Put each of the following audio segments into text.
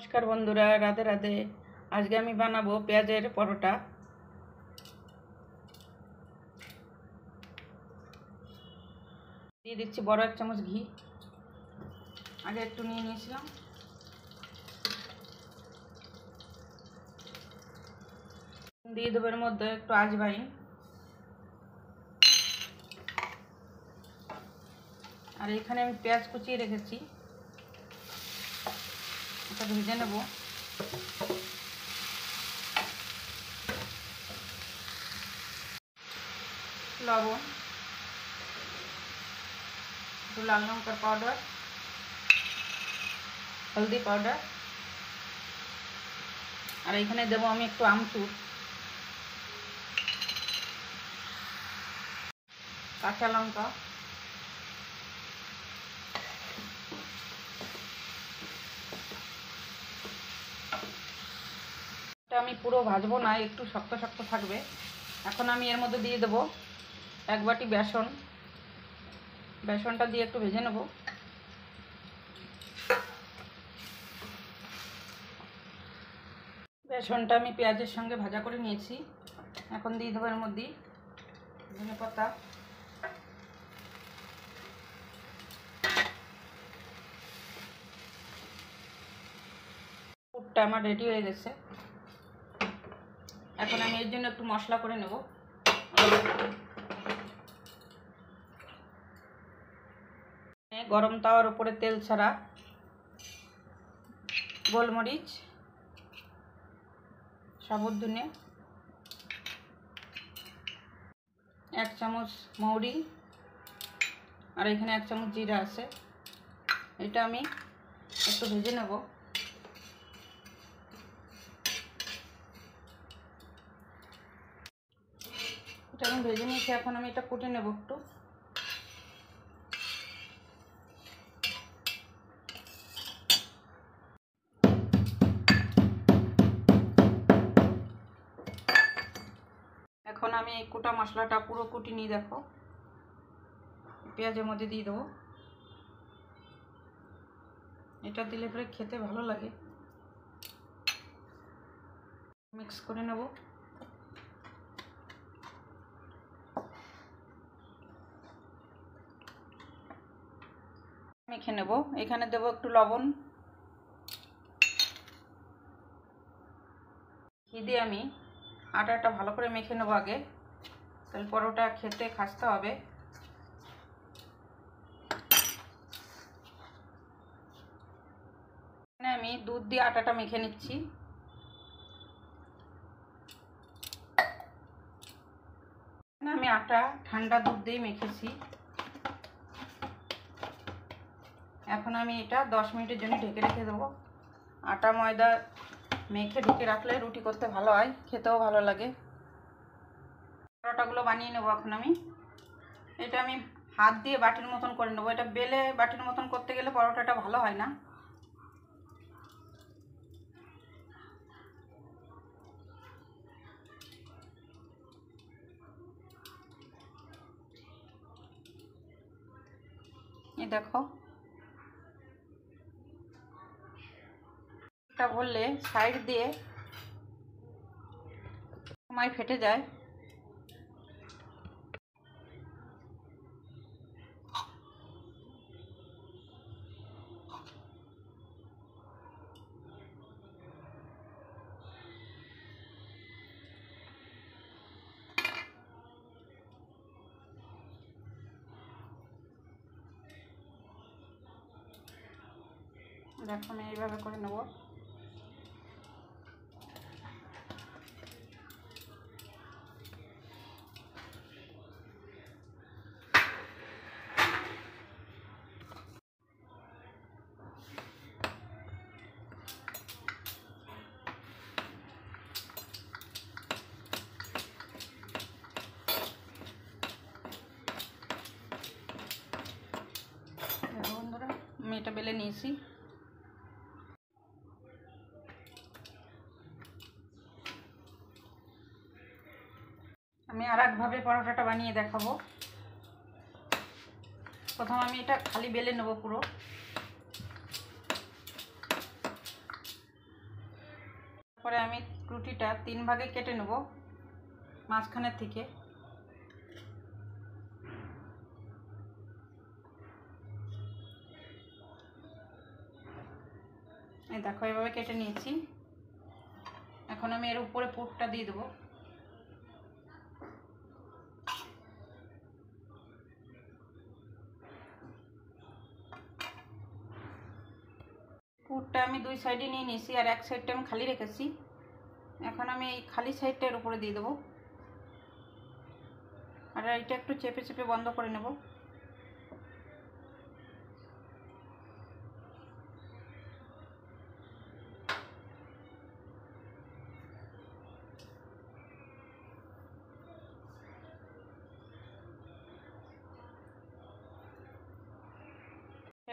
नमस्कार बंधुरा राधे राधे। आज के आमी बानाबो पेঁয়াজের परोटा। दिए दिচ্ছি বড় এক চামচ ঘি। আগে একটু নিয়ে নিয়েছিলাম। দিয়ে দেব এর মধ্যে একটু আজওয়াইন আর এখানে আমি পেঁয়াজ কুচিয়ে রেখেছি, এটা ভেজে নেব। লবণ, একটু লাল লঙ্কার পাউডার, হলদি পাউডার আর এখানে দেবো আমি একটু আমচুর, কাঁচা লঙ্কা, এটা আমি পুরো ভাজবো না, একটু শক্ত শক্ত থাকবে। এখন আমি এর মধ্যে দিয়ে দেবো এক বাটি বেসন। বেসনটা দিয়ে একটু ভেজে নেব। বেসনটা আমি পেঁয়াজের সঙ্গে ভাজা করে নিয়েছি। এখন দিয়ে দেবো এর মধ্যে ধনেপাতা, পুরটা আমার রেডি হয়ে গেছে। এখন আমি এর জন্য একটু মশলা করে নেব। গরম তাওয়ার উপরে তেল ছাড়া গোলমরিচ, সাবুত ধনে, এক চামচ মৌরি আর এখানে এক চামচ জিরা আছে। এটা আমি একটু ভেজে নেব। এটা আমি ভেজে নিয়েছি, এখন আমি এটা কুটে নেব একটু। এখন আমি এই কুটা মশলাটা পুরো কুটি নিয়ে দেখো পেঁয়াজের মধ্যে দিয়ে দেবো। এটা দিলে পরে খেতে ভালো লাগে। মিক্স করে নেব। মেখে নেব। এখানে দেবো একটু লবণ। ঘি দিয়ে আমি আটাটা ভালো করে মেখে নেব আগে, তাহলে পরোটা খেতে খাস্তে হবে। এখানে আমি দুধ দিয়ে আটাটা মেখে নিচ্ছি। আমি আটা ঠান্ডা দুধ দিয়ে মেখেছি। এখন আমি এটা 10 মিনিটের জন্য ঢেকে রেখে দেবো। আটা ময়দা মেখে ঢেকে রাখলে রুটি করতে ভালো হয়, খেতেও ভালো লাগে। পরোটাগুলো বানিয়ে নেবো। এখন আমি এটা আমি হাত দিয়ে বাটির মতন করে নেবো। এটা বেলে বাটির মতন করতে গেলে পরোটাটা ভালো হয় না। এই দেখো, এটা বললে সাইড দিয়ে সময় ফেটে যায়। দেখো আমি এইভাবে করে নেব। বন্ধুরা আমি এটা বেলে নিয়েছি। আমি আর একভাবে পরোটাটা বানিয়ে দেখাবো। প্রথম আমি এটা খালি বেলে নেব পুরো। এরপরে আমি রুটিটা 3 ভাগে কেটে নেব মাঝখানের থেকে। এই দেখো এভাবে কেটে নিয়েছি। এখন আমি এর উপরে পুরটা দিয়ে দেবো। পুরটা আমি 2 সাইডে নিয়ে নিয়েছি, আর এক সাইডটা আমি খালি রেখেছি। এখন আমি এই খালি সাইডটার উপরে দিয়ে দেবো, আর এটা একটু চেপে চেপে বন্ধ করে নেব।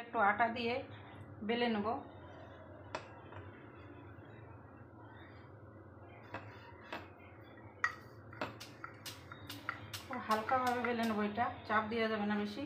একটু আটা দিয়ে বেলে নেব। হালকাভাবে বেলে নেব, এটা চাপ দেওয়া যাবে না বেশি।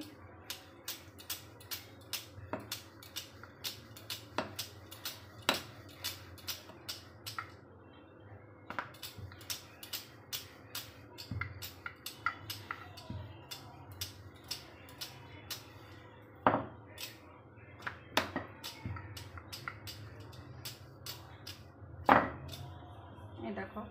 এই দেখো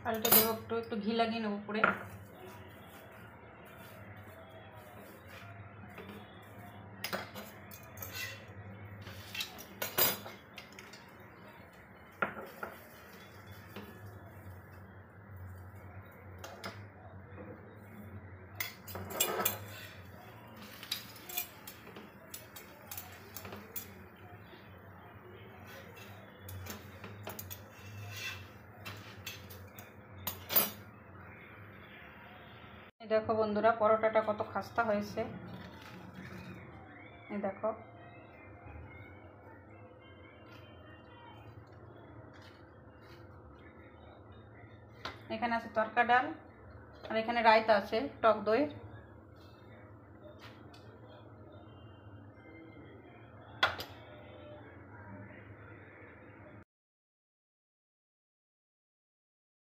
পাল্টে দেবো, একটু একটু ঘি লাগিয়ে নেবো উপরে। দেখো বন্ধুরা পরোটাটা কত খাস্তা হয়েছে। এই দেখো এখানে আছে তরকা ডাল, আর এখানে রায়তা আছে টক দই।